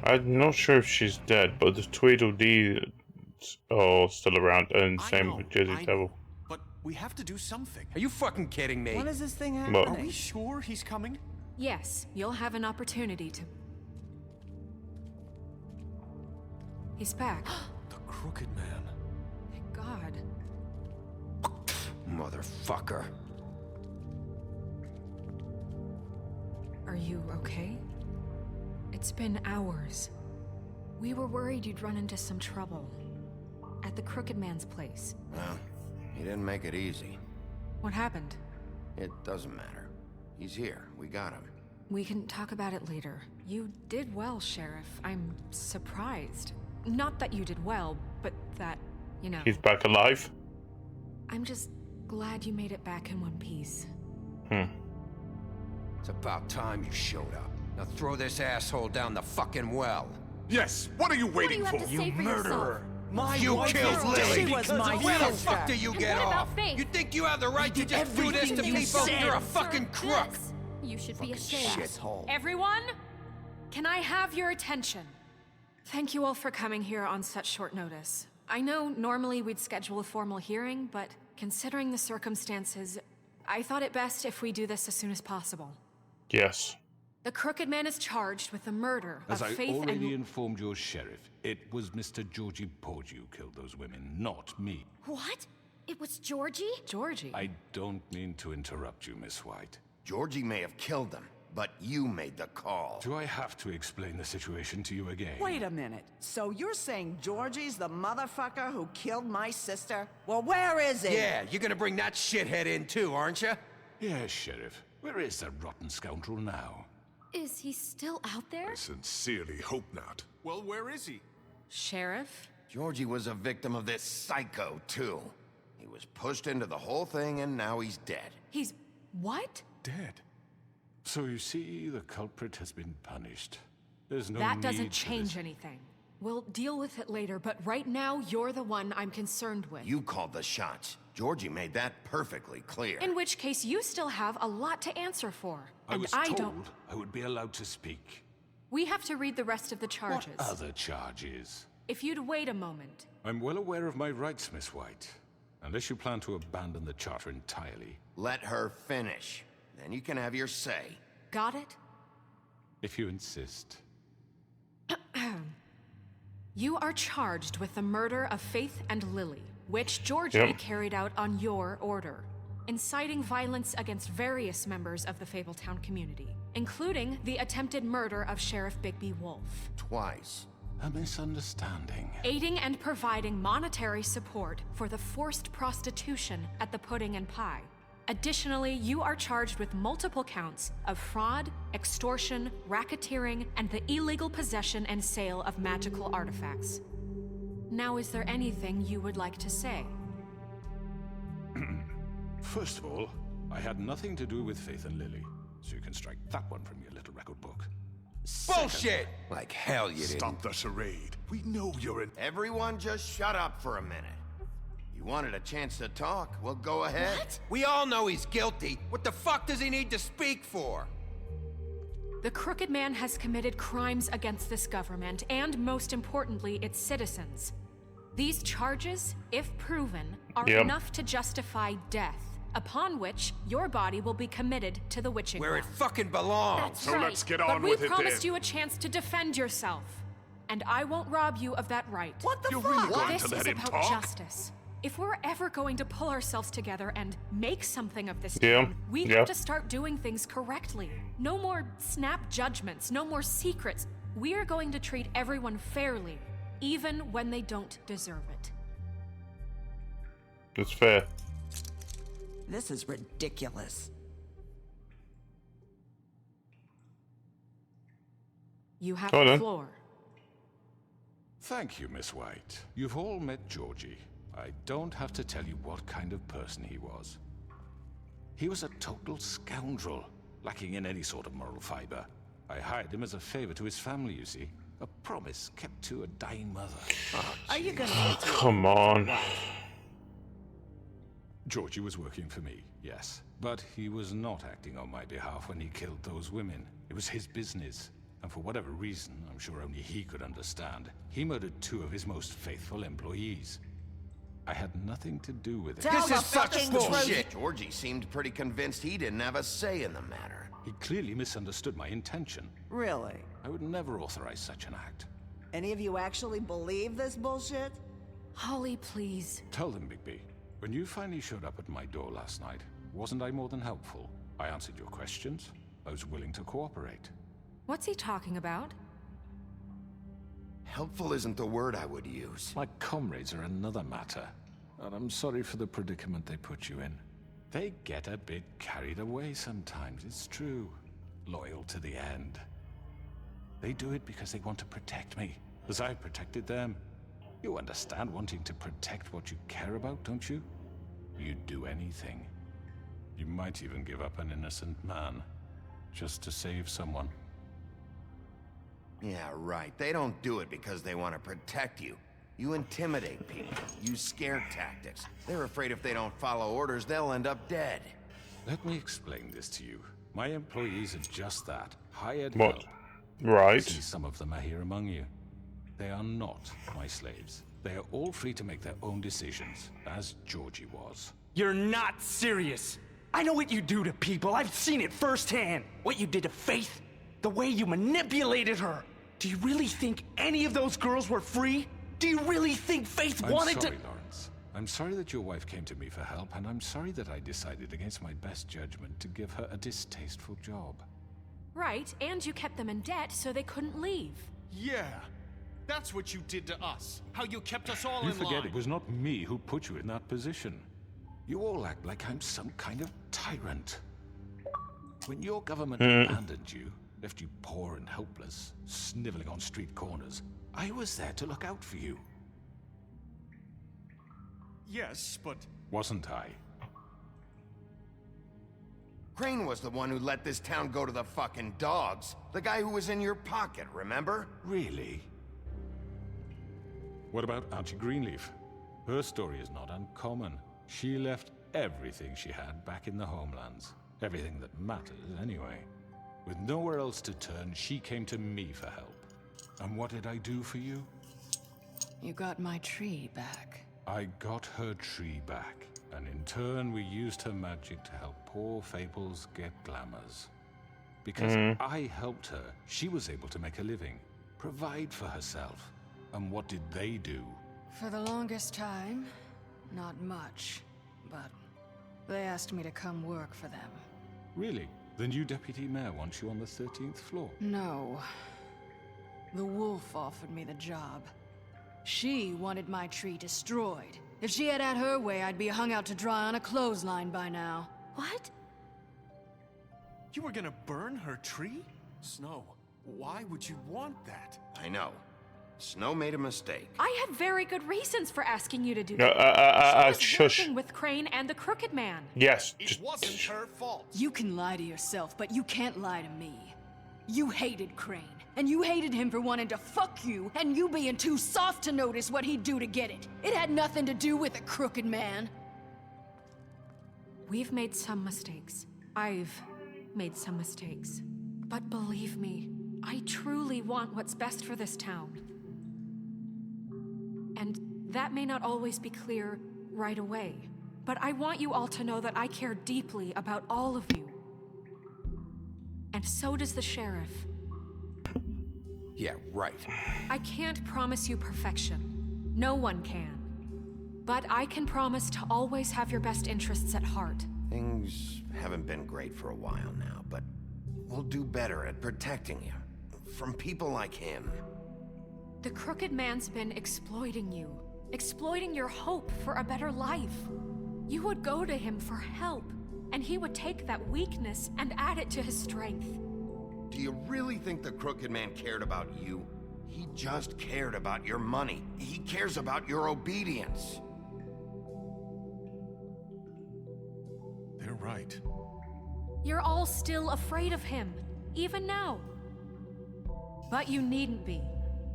I'm not sure if she's dead, but the Tweedledee are still around, and same with Jersey Devil. But we have to do something. Are you fucking kidding me? When is this thing What? happening? Are we sure he's coming? Yes, you'll have an opportunity to... He's back. The Crooked Man. Thank God. Motherfucker. Are you okay? It's been hours. We were worried you'd run into some trouble. At the Crooked Man's place. Well, he didn't make it easy. What happened? It doesn't matter. He's here. We got him. We can talk about it later. You did well, Sheriff. I'm surprised. Not that you did well, but that, you know... He's back alive? I'm just glad you made it back in one piece. It's about time you showed up. Now throw this asshole down the fucking well. Yes, what are you waiting What do you for? have to say for yourself? You wife killed was Lily. She was my Where the sister. fuck do you And get what about off? Faith? You think you have the right to did just do this to everything you people? said. You're a fucking Sir, crook. this- You should be ashamed. Shithole. Everyone, can I have your attention? Thank you all for coming here on such short notice. I know normally we'd schedule a formal hearing, but considering the circumstances, I thought it best if we do this as soon as possible. Yes. The Crooked Man is charged with the murder As of I Faith already and... informed your sheriff, it was Mr. Georgie Porgy who killed those women, not me. What? It was Georgie? Georgie. I don't mean to interrupt you, Miss White. Georgie may have killed them, but you made the call. Do I have to explain the situation to you again? Wait a minute. So you're saying Georgie's the motherfucker who killed my sister? Well, where is he? Yeah, you're gonna bring that shithead in too, aren't you? Yes, Sheriff. Where is that rotten scoundrel now? Is he still out there? I sincerely hope not. Well, where is he? Sheriff? Georgie was a victim of this psycho, too. He was pushed into the whole thing, and now he's dead. He's... what? Dead. So you see, the culprit has been punished. There's no That need doesn't for change this. anything. We'll deal with it later, but right now, you're the one I'm concerned with. You called the shots. Georgie made that perfectly clear. In which case, you still have a lot to answer for. I And was I told don't... I would be allowed to speak. We have to read the rest of the charges. What other charges? If you'd wait a moment. I'm well aware of my rights, Miss White. Unless you plan to abandon the charter entirely. Let her finish. Then you can have your say. Got it? If you insist. You are charged with the murder of Faith and Lily, which Georgie carried out on your order, inciting violence against various members of the Fabletown community, including the attempted murder of Sheriff Bigby Wolf. Twice. A misunderstanding. Aiding and providing monetary support for the forced prostitution at the Pudding and Pie. Additionally, you are charged with multiple counts of fraud, extortion, racketeering, and the illegal possession and sale of magical artifacts. Now, is there anything you would like to say? First of all, I had nothing to do with Faith and Lily, so you can strike that one from your little record book. Bullshit! Like hell you didn't. Stop the charade. We know you're an... Everyone just shut up for a minute. You wanted a chance to talk? Well, go ahead. What? We all know he's guilty. What the fuck does he need to speak for? The Crooked Man has committed crimes against this government and, most importantly, its citizens. These charges, if proven, are enough to justify death, upon which your body will be committed to the witching Where well. it fucking belongs. That's So right. let's get But on we with it promised then. you a chance to defend yourself, and I won't rob you of that right. What the You're fuck? really going This to let is him about talk? justice. If we're ever going to pull ourselves together and make something of this Yeah, town, we yeah. have to start doing things correctly. No more snap judgments, no more secrets. We are going to treat everyone fairly, even when they don't deserve it. It's fair. This is ridiculous. You have Go on the then. floor. Thank you, Miss White. You've all met Georgie. I don't have to tell you what kind of person he was. He was a total scoundrel, lacking in any sort of moral fiber. I hired him as a favor to his family, you see. A promise kept to a dying mother. Are you gonna get to Come on. Georgie was working for me, yes. But he was not acting on my behalf when he killed those women. It was his business. and for whatever reason, I'm sure only he could understand, he murdered 2 of his most faithful employees. I had nothing to do with it. Tell This the is such fucking bullshit! Georgie seemed pretty convinced he didn't have a say in the matter. He clearly misunderstood my intention. Really? I would never authorize such an act. Any of you actually believe this bullshit? Holly, please. Tell them, Bigby. When you finally showed up at my door last night, wasn't I more than helpful? I answered your questions. I was willing to cooperate. What's he talking about? Helpful isn't the word I would use. My comrades are another matter, and I'm sorry for the predicament they put you in. They get a bit carried away sometimes, it's true. Loyal to the end. They do it because they want to protect me, as I protected them. You understand wanting to protect what you care about, don't you? You'd do anything. You might even give up an innocent man, just to save someone. Yeah, right. They don't do it because they want to protect you. You intimidate people, use scare tactics. They're afraid if they don't follow orders, they'll end up dead. Let me explain this to you. My employees are just that. Hired What? help. Right. See, some of them are here among you. They are not my slaves. They are all free to make their own decisions, as Georgie was. You're not serious. I know what you do to people. I've seen it firsthand. What you did to Faith, the way you manipulated her. Do you really think any of those girls were free? Do you really think Faith wanted to— I'm sorry, Lawrence. I'm sorry that your wife came to me for help, and I'm sorry that I decided against my best judgment to give her a distasteful job. Right, and you kept them in debt so they couldn't leave. Yeah. That's what you did to us. How you kept us all You in forget line. it was not me who put you in that position. You all act like I'm some kind of tyrant. When your government abandoned you, left you poor and helpless, sniveling on street corners, I was there to look out for you. Yes, but Wasn't I? Crane was the one who let this town go to the fucking dogs. The guy who was in your pocket, remember? Really? What about Auntie Greenleaf? Her story is not uncommon. She left everything she had back in the homelands. Everything that matters, anyway. With nowhere else to turn, she came to me for help. And what did I do for you? You got my tree back. I got her tree back, and in turn we used her magic to help poor Fables get glamours. Because I helped her, she was able to make a living, provide for herself. And what did they do? For the longest time, not much. But they asked me to come work for them. Really? The new deputy mayor wants you on the 13th floor? No. The wolf offered me the job. She wanted my tree destroyed. If she had her way, I'd be hung out to dry on a clothesline by now. What? you were gonna burn her tree? Snow, why would you want that? I know. Snow made a mistake. I have very good reasons for asking you to do that. She was shush. working with Crane and the Crooked Man. Yes, It just wasn't her fault. You can lie to yourself, but you can't lie to me. You hated Crane, and you hated him for wanting to fuck you, and you being too soft to notice what he'd do to get it. It had nothing to do with the Crooked Man. We've made some mistakes. I've made some mistakes. But believe me, I truly want what's best for this town. And that may not always be clear right away, but I want you all to know that I care deeply about all of you. And so does the sheriff. Yeah, right. I can't promise you perfection. No one can. But I can promise to always have your best interests at heart. Things haven't been great for a while now, but we'll do better at protecting you. From people like him. The Crooked Man's been exploiting you. Exploiting your hope for a better life. You would go to him for help, and he would take that weakness and add it to his strength. Do you really think the Crooked Man cared about you? He just cared about your money. He cares about your obedience. They're right. You're all still afraid of him, even now. But you needn't be.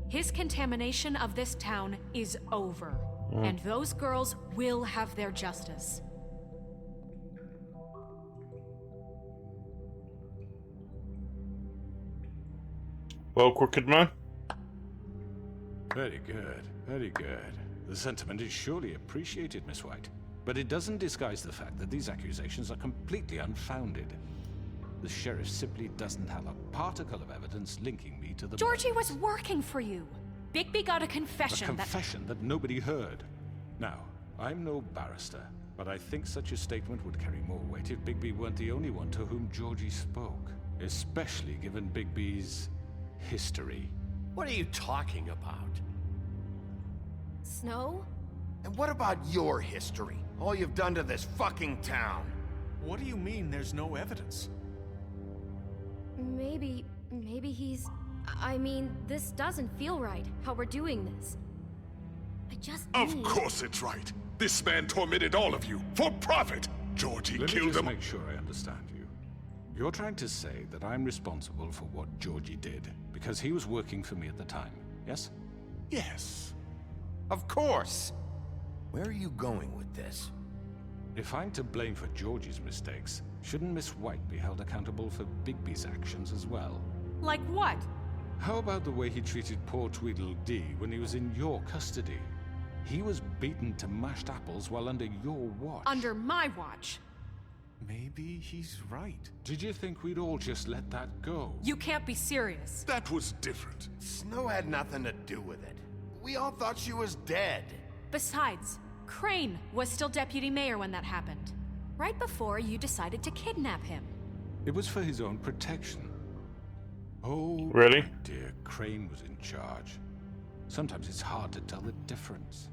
His contamination of this town is over, and those girls will have their justice. Well, Crooked Man? Very good, very good. The sentiment is surely appreciated, Miss White. But it doesn't disguise the fact that these accusations are completely unfounded. The sheriff simply doesn't have a particle of evidence linking me to the Georgie was working for you. Bigby got a confession A confession that nobody heard. Now, I'm no barrister, but I think such a statement would carry more weight if Bigby weren't the only one to whom Georgie spoke. Especially given Bigby's history. What are you talking about? Snow? And what about your history? All you've done to this fucking town. What do you mean there's no evidence? Maybe he's... I mean, this doesn't feel right, how we're doing this. I just Of need... course it's right. This man tormented all of you for profit. Georgie Let me killed just them. make sure I understand you. You're trying to say that I'm responsible for what Georgie did because he was working for me at the time, yes? Yes. Of course. Where are you going with this? If I'm to blame for Georgie's mistakes, shouldn't Miss White be held accountable for Bigby's actions as well? Like what? How about the way he treated poor Tweedledee when he was in your custody? He was beaten to mashed apples while under your watch. Under my watch. Maybe he's right. Did you think we'd all just let that go? You can't be serious. That was different. Snow had nothing to do with it. We all thought she was dead. Besides, Crane was still deputy mayor when that happened. Right before you decided to kidnap him. It was for his own protection. Oh, Really? my dear, Crane was in charge. Sometimes it's hard to tell the difference.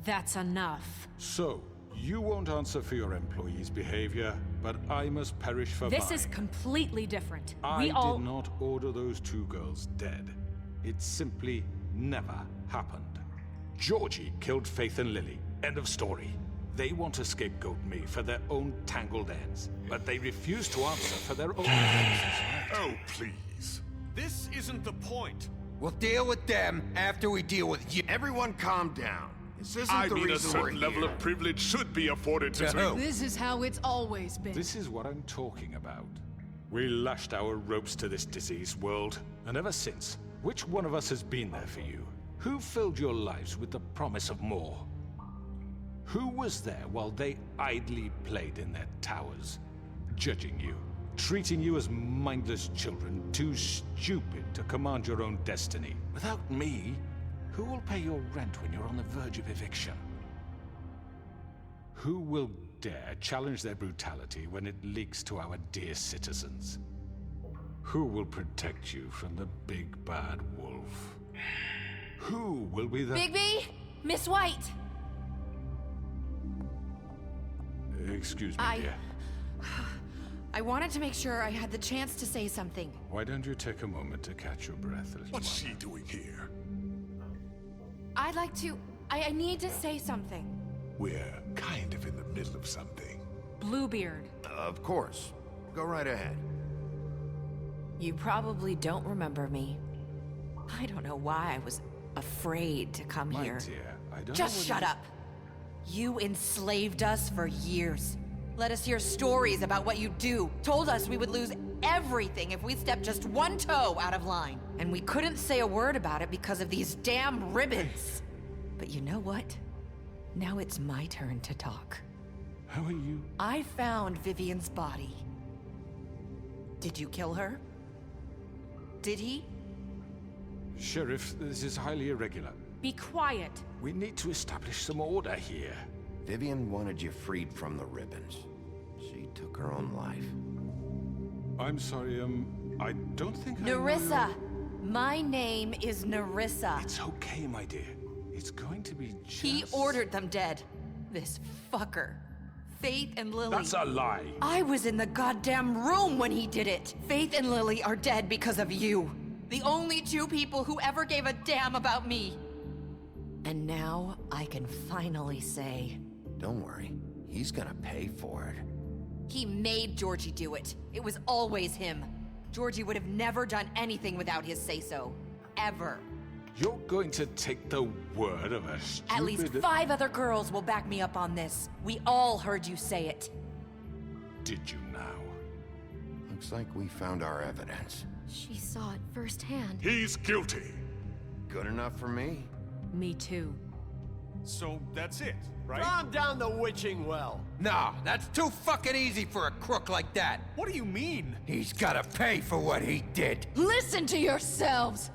That's enough. So, you won't answer for your employees' behavior, but I must perish for This mine. is completely different. I We all... did not order those two girls dead. It simply never happened. Georgie killed Faith and Lily. End of story. They want to scapegoat me for their own tangled ends, but they refuse to answer for their own actions. Oh, please. This isn't the point. We'll deal with them after we deal with you. Everyone calm down. This isn't I the mean, a reason we're certain level here. of privilege should be afforded to... To who? This is how it's always been. This is what I'm talking about. We lashed our ropes to this diseased world, and ever since, which one of us has been there for you? Who filled your lives with the promise of more? Who was there while they idly played in their towers, judging you, treating you as mindless children, too stupid to command your own destiny? Without me, who will pay your rent when you're on the verge of eviction? Who will dare challenge their brutality when it leaks to our dear citizens? Who will protect you from the big bad wolf? Who will be the... Bigby? Miss White! Excuse me, dear. I wanted to make sure I had the chance to say something. Why don't you take a moment to catch your breath, little What's one? she doing here? I'd like to... I need to say something. We're kind of in the middle of something. Bluebeard. Of course. Go right ahead. You probably don't remember me. I don't know why I was afraid to come My here. dear, I don't Just know shut up. You enslaved us for years. Let us hear stories about what you do. Told us we would lose everything if we stepped just one toe out of line. And we couldn't say a word about it because of these damn ribbons. But you know what? Now it's my turn to talk. How are you? I found Vivian's body. Did you kill her? Did he? Sheriff, this is highly irregular. Be quiet. We need to establish some order here. Vivian wanted you freed from the ribbons. She took her own life. I'm sorry, I don't think I know Nerissa! your- My name is Nerissa. It's okay, my dear. It's going to be just... He ordered them dead. This fucker. Faith and Lily. That's a lie. I was in the goddamn room when he did it. Faith and Lily are dead because of you. The only two people who ever gave a damn about me. And now I can finally say... Don't worry. He's gonna pay for it. He made Georgie do it. It was always him. Georgie would have never done anything without his say-so. Ever. You're going to take the word of a stupid... At least 5 other girls will back me up on this. We all heard you say it. Did you now? Looks like we found our evidence. She saw it firsthand. He's guilty. Good enough for me? Me too. So that's it, right? Calm down the witching well. Nah, that's too fucking easy for a crook like that. What do you mean? He's gotta pay for what he did. Listen to yourselves!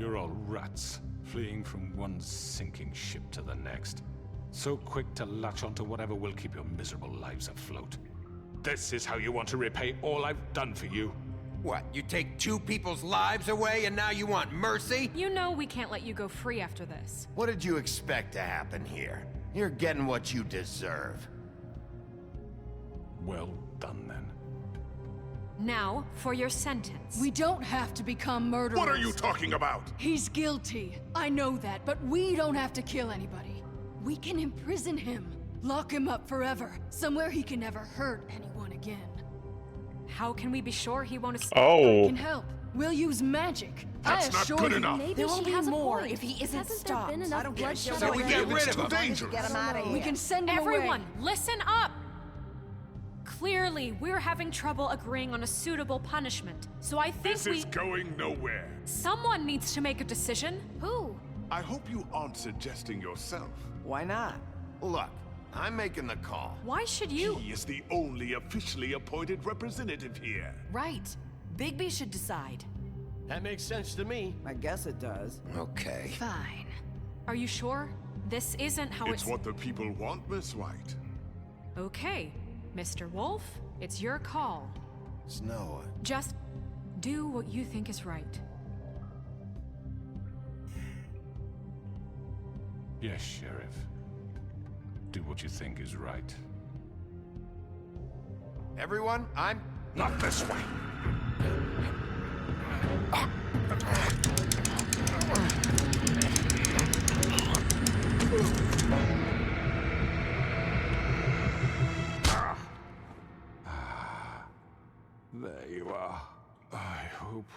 You're all rats, fleeing from one sinking ship to the next. So quick to latch onto whatever will keep your miserable lives afloat. This is how you want to repay all I've done for you? What, you take two people's lives away and now you want mercy? You know we can't let you go free after this. What did you expect to happen here? You're getting what you deserve. Well done, then. Now, for your sentence. We don't have to become murderers. What are you talking about? He's guilty. I know that, but we don't have to kill anybody. We can imprison him. Lock him up forever. Somewhere he can never hurt anyone again. How can we be sure he won't escape? I can help. We'll use magic. That's I not assure good you. enough. Maybe There will she be has a more point. if he isn't Hasn't stopped. there been enough I don't bloodshed care. So we already? get rid It's of too him. dangerous. Get him out of here. We can send him Everyone, away. listen up! Clearly, we're having trouble agreeing on a suitable punishment. So I think This is going nowhere. someone needs to make a decision. Who? I hope you aren't suggesting yourself. Why not? Look, I'm making the call. Why should you? He is the only officially appointed representative here. Right. Bigby should decide. That makes sense to me. I guess it does. Okay. Fine. Are you sure? This isn't how It's what the people want, Miss White. Okay, Mr. Wolf, it's your call. Snow, Just do what you think is right. Yes, Sheriff. Do what you think is right. everyone, I'm... Not this way. There you are. I hope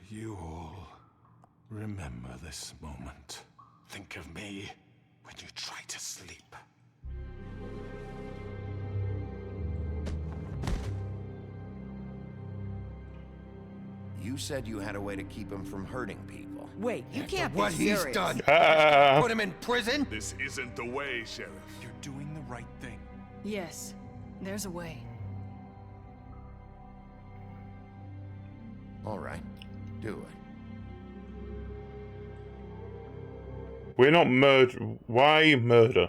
you all remember this moment. Think of me when you try to sleep. You said you had a way to keep him from hurting people. Wait, you can't What be serious. he's done. Ah. Put him in prison? This isn't the way, Sheriff. You're doing the right thing. Yes, there's a way. All right, do it. We're not murder. Why murder?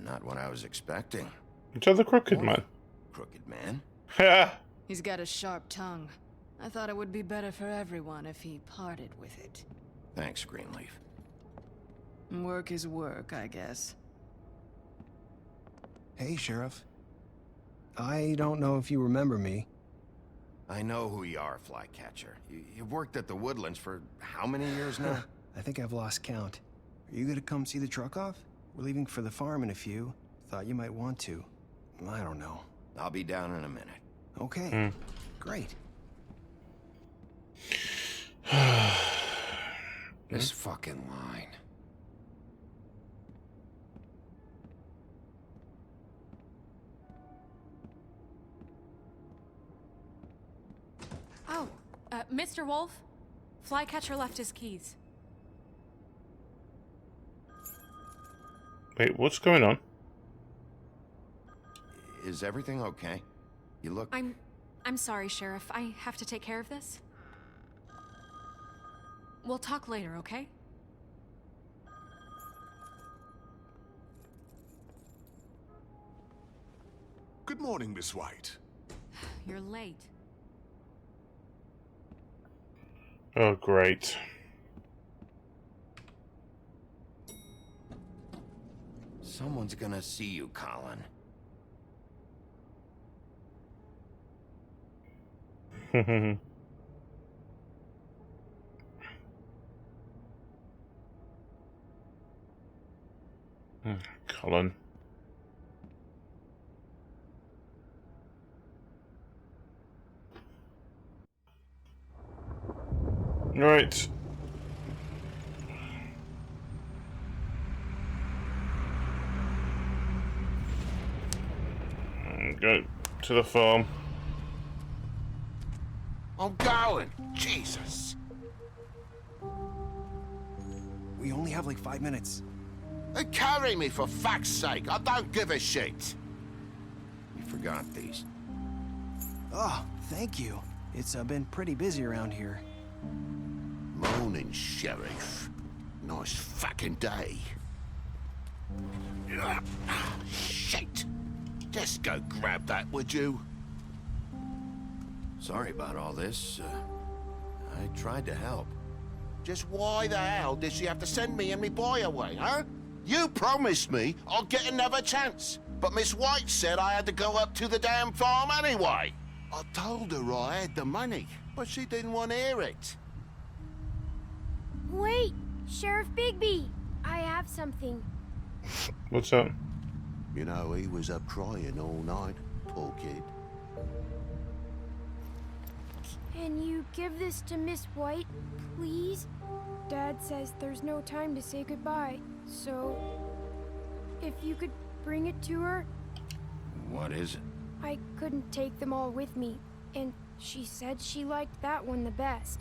Not what I was expecting. It's the crooked man. Crooked man? Ha! He's got a sharp tongue. I thought it would be better for everyone if he parted with it. Thanks, Greenleaf. Work is work, I guess. Hey, Sheriff. I don't know if you remember me. I know who you are, Flycatcher. You've worked at the Woodlands for how many years now? I think I've lost count. Are you gonna come see the truck off? We're leaving for the farm in a few. Thought you might want to. I don't know. I'll be down in a minute. Okay. Great. This fucking line. Oh, Mr. Wolf, Flycatcher left his keys. Wait, what's going on? Is everything okay? You look... I'm sorry, Sheriff. I have to take care of this. We'll talk later, okay? Good morning, Miss White. You're late. Oh, great. Someone's gonna see you, Colin. Colin. Right. Go to the farm. I'm going. Jesus. We only have like 5 minutes. Carry me for fuck's sake. I don't give a shit. You forgot these. Oh, thank you. It's been pretty busy around here. Morning, Sheriff. Nice fucking day. Shit. Just go grab that, would you? Sorry about all this. I tried to help. Just why the hell did she have to send me and me boy away, huh? You promised me I'd get another chance, but Miss White said I had to go up to the damn farm anyway. I told her I had the money, but she didn't want to hear it. Wait, Sheriff Bigby, I have something. What's up? You know, he was up crying all night, poor kid. Can you give this to Miss White, please? Dad says there's no time to say goodbye, so if you could bring it to her. What is it? I couldn't take them all with me, and she said she liked that one the best.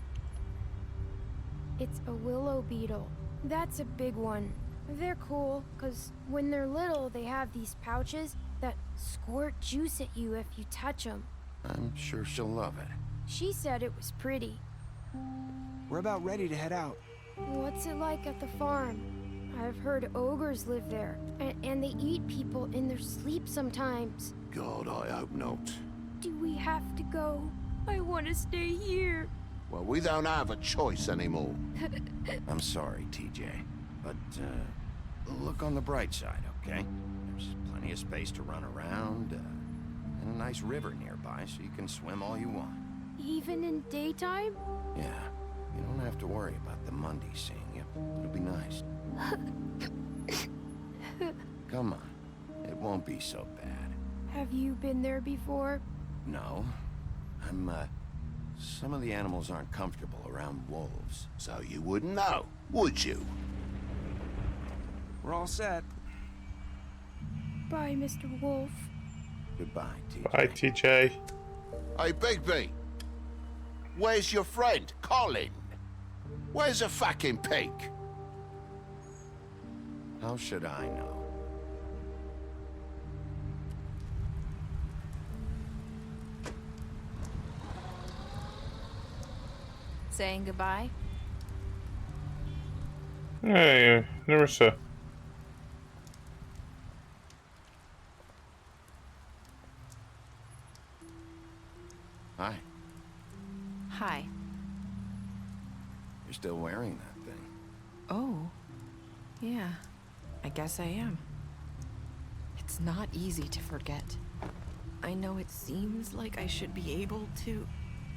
It's a willow beetle. That's a big one. They're cool, because when they're little, they have these pouches that squirt juice at you if you touch them. I'm sure she'll love it. She said it was pretty. We're about ready to head out. What's it like at the farm? I've heard ogres live there, and they eat people in their sleep sometimes. God, I hope not. Do we have to go? I want to stay here. Well, we don't have a choice anymore. I'm sorry, TJ, but look on the bright side, okay? There's plenty of space to run around, and a nice river nearby, so you can swim all you want. Even in daytime? Yeah, you don't have to worry about the Monday seeing you. It'll be nice. Come on, it won't be so bad. Have you been there before? No, some of the animals aren't comfortable around wolves, so you wouldn't know, would you? We're all set. Bye, Mr. Wolf. Goodbye, TJ. Bye, TJ. Hey, Bigby. Where's your friend, Colin? Where's the fucking pig? How should I know? Saying goodbye? Hey, Narissa. Hi. Hi. You're still wearing that thing. Oh. Yeah. I guess I am. It's not easy to forget. I know it seems like I should be able to.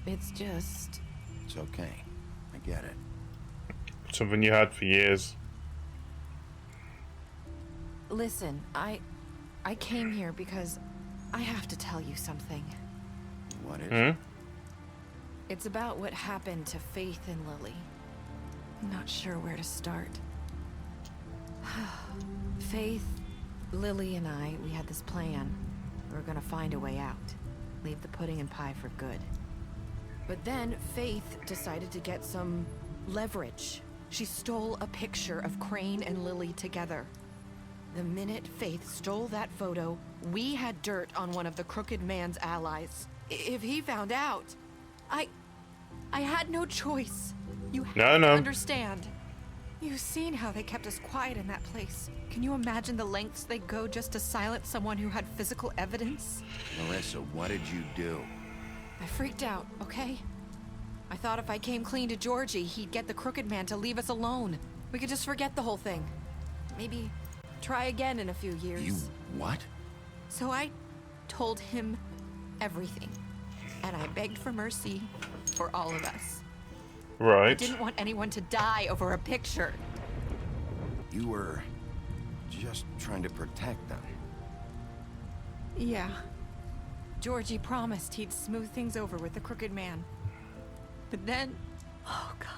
It's just... It's okay. I get it. Something you had for years. Listen, I came here because I have to tell you something. What is it? It's about what happened to Faith and Lily. I'm not sure where to start. Faith, Lily, and I, we had this plan. We were gonna find a way out. Leave the pudding and pie for good. But then Faith decided to get some leverage. She stole a picture of Crane and Lily together. The minute Faith stole that photo, we had dirt on one of the Crooked Man's allies. If he found out, I had no choice. You have to understand. You've seen how they kept us quiet in that place. Can you imagine the lengths they go just to silence someone who had physical evidence? Marissa, what did you do? I freaked out, okay? I thought if I came clean to Georgie, he'd get the Crooked Man to leave us alone. We could just forget the whole thing. Maybe try again in a few years. You what? So I told him everything. And I begged for mercy for all of us. Right. I didn't want anyone to die over a picture. You were just trying to protect them. Yeah. Georgie promised he'd smooth things over with the Crooked Man. But then... Oh, God.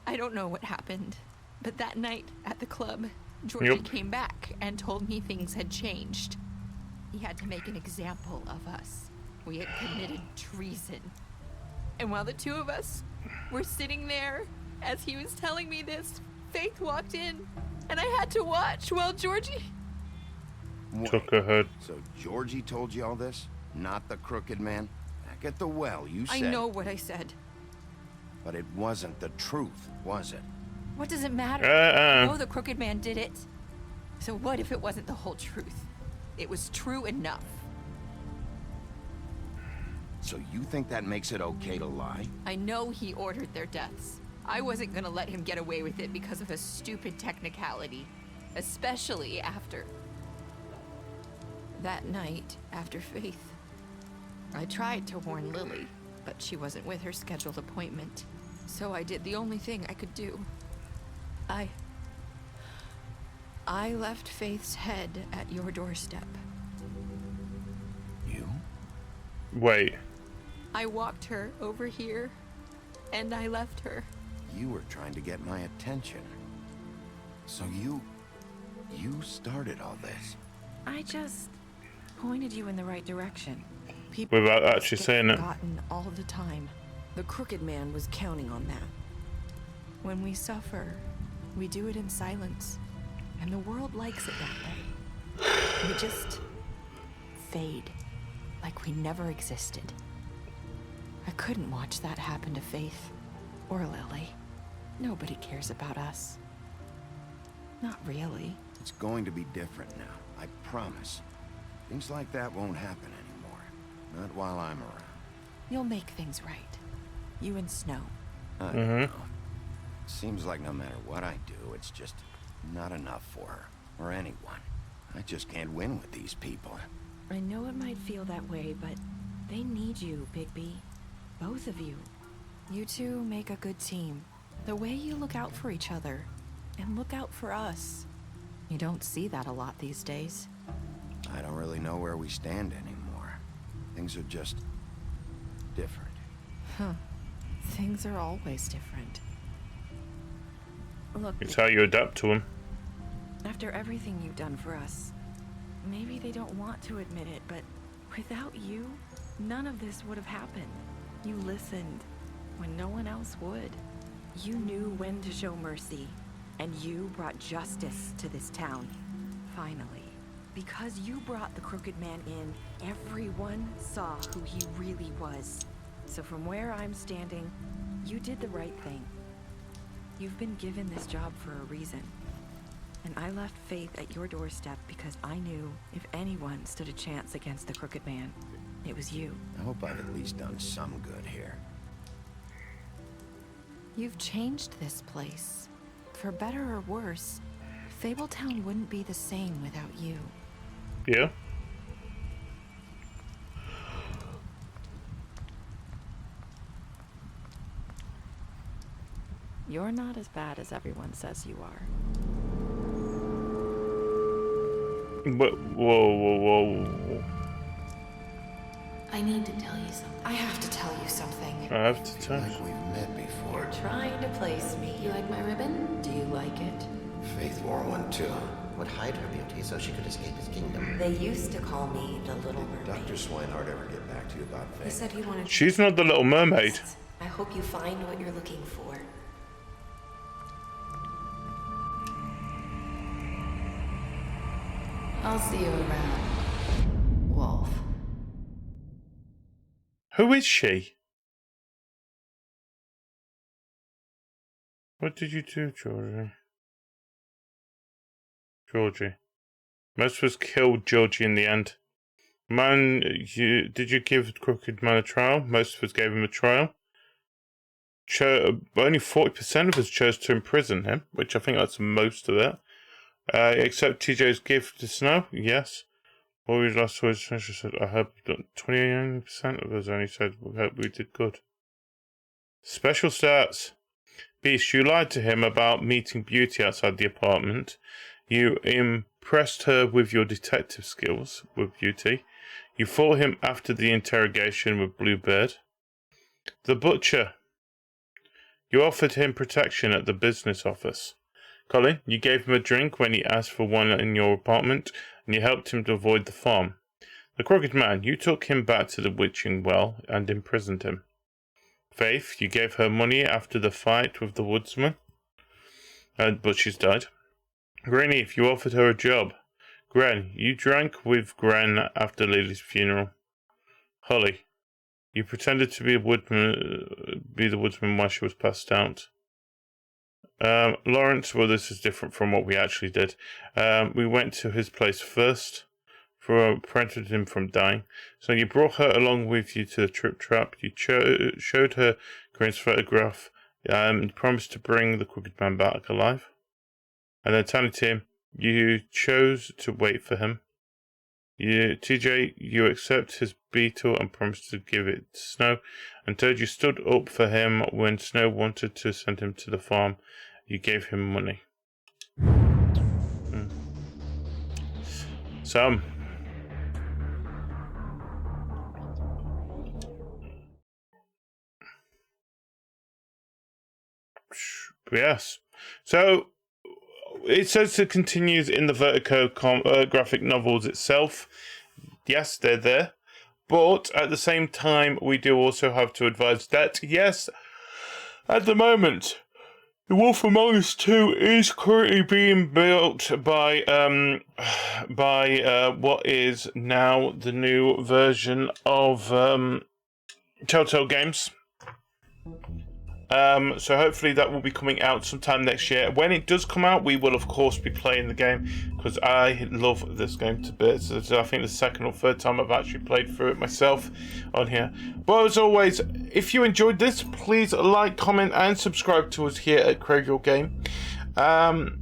I don't know what happened, but that night at the club, Georgie came back and told me things had changed. He had to make an example of us. We had committed treason. And while the two of us were sitting there, as he was telling me this, Faith walked in, and I had to watch while Georgie... Took her head. So Georgie told you all this? Not the Crooked Man? Back at the well, you said... I know what I said. But it wasn't the truth, was it? What does it matter? I know the Crooked Man did it. So what if it wasn't the whole truth? It was true enough. So you think that makes it okay to lie? I know he ordered their deaths. I wasn't gonna let him get away with it because of a stupid technicality. Especially after... that night, after Faith. I tried to warn Lily, but she wasn't with her scheduled appointment. So I did the only thing I could do. I left Faith's head at your doorstep. You? Wait. I walked her over here, and I left her. You were trying to get my attention. So you started all this. I just pointed you in the right direction. People without actually saying it. Forgotten all the time. The Crooked Man was counting on that. When we suffer, we do it in silence, and the world likes it that way. We just fade, like we never existed. I couldn't watch that happen to Faith or Lily. Nobody cares about us. Not really. It's going to be different now, I promise. Things like that won't happen anymore. Not while I'm around. You'll make things right. You and Snow. I don't know. Seems like no matter what I do, it's just not enough for her, or anyone. I just can't win with these people. I know it might feel that way, but they need you, Bigby. Both of you. You two make a good team. The way you look out for each other, and look out for us. You don't see that a lot these days. I don't really know where we stand anymore. Things are just different. Huh. Things are always different. Look, It's how you adapt to them. after everything you've done for us, maybe they don't want to admit it, but without you, none of this would have happened. You listened when no one else would. You knew when to show mercy, and you brought justice to this town. Finally. Because you brought the Crooked Man in, everyone saw who he really was. So from where I'm standing, you did the right thing. You've been given this job for a reason. And I left Faith at your doorstep because I knew if anyone stood a chance against the Crooked Man, it was you. I hope I've at least done some good here. You've changed this place. For better or worse, Fabletown wouldn't be the same without you. Yeah. You're not as bad as everyone says you are. But whoa. I need to tell you something. I have to tell you something. I have to tell Like we've met before. You're trying to place me. You like my ribbon? Do you like it? Faith wore one too. Would hide her beauty so she could escape his kingdom. They used to call me the Little Mermaid. Dr. Swinehart ever get back to you about Faith? He said he wanted. She's not the Little Mermaid. I hope you find what you're looking for. I'll see you around, Wolf. Who is she? What did you do, Georgie? Georgie. Most of us killed Georgie in the end. Man, did you give Crooked Man a trial? Most of us gave him a trial. Only 40% of us chose to imprison him, which I think that's most of it. Except TJ's gift to Snow, yes. What we last saw his treasure said, I hope 29% of us only said we hope we did good. Special stats. Beast, you lied to him about meeting Beauty outside the apartment. You impressed her with your detective skills with Beauty. You fought him after the interrogation with Bluebird. The Butcher. You offered him protection at the business office. Colin, you gave him a drink when he asked for one in your apartment, and you helped him to avoid the farm. The Crooked Man, you took him back to the witching well and imprisoned him. Faith, you gave her money after the fight with the woodsman, but she's died. Greenleaf, you offered her a job. Gren, you drank with Gren after Lily's funeral. Holly, you pretended to be the woodsman while she was passed out. Lawrence, well, this is different from what we actually did. We went to his place first, prevented him from dying. So you brought her along with you to the trip trap. You showed her Gren's photograph. You promised to bring the Crooked Man back alive. And then Tiny Tim, you chose to wait for him. TJ, you accept his beetle and promised to give it to Snow. And Toad, you stood up for him when Snow wanted to send him to the farm. You gave him money. So, yes. So, it says it continues in the Vertigo graphic novels itself. Yes, they're there. But at the same time, we do also have to advise that, yes, at the moment, The Wolf Among Us 2 is currently being built by what is now the new version of Telltale Games. So hopefully that will be coming out sometime next year. When it does come out, we will of course be playing the game because I love this game to bits. I think the second or third time I've actually played through it myself on here. But as always, if you enjoyed this, please like, comment, and subscribe to us here at Crave Your Game. Of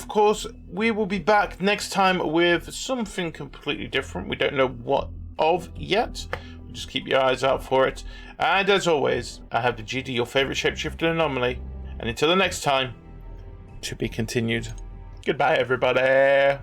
course, we will be back next time with something completely different. We don't know what of yet. Just keep your eyes out for it. And as always, I have the GD, your favourite shapeshifter anomaly. And until the next time, to be continued. Goodbye, everybody.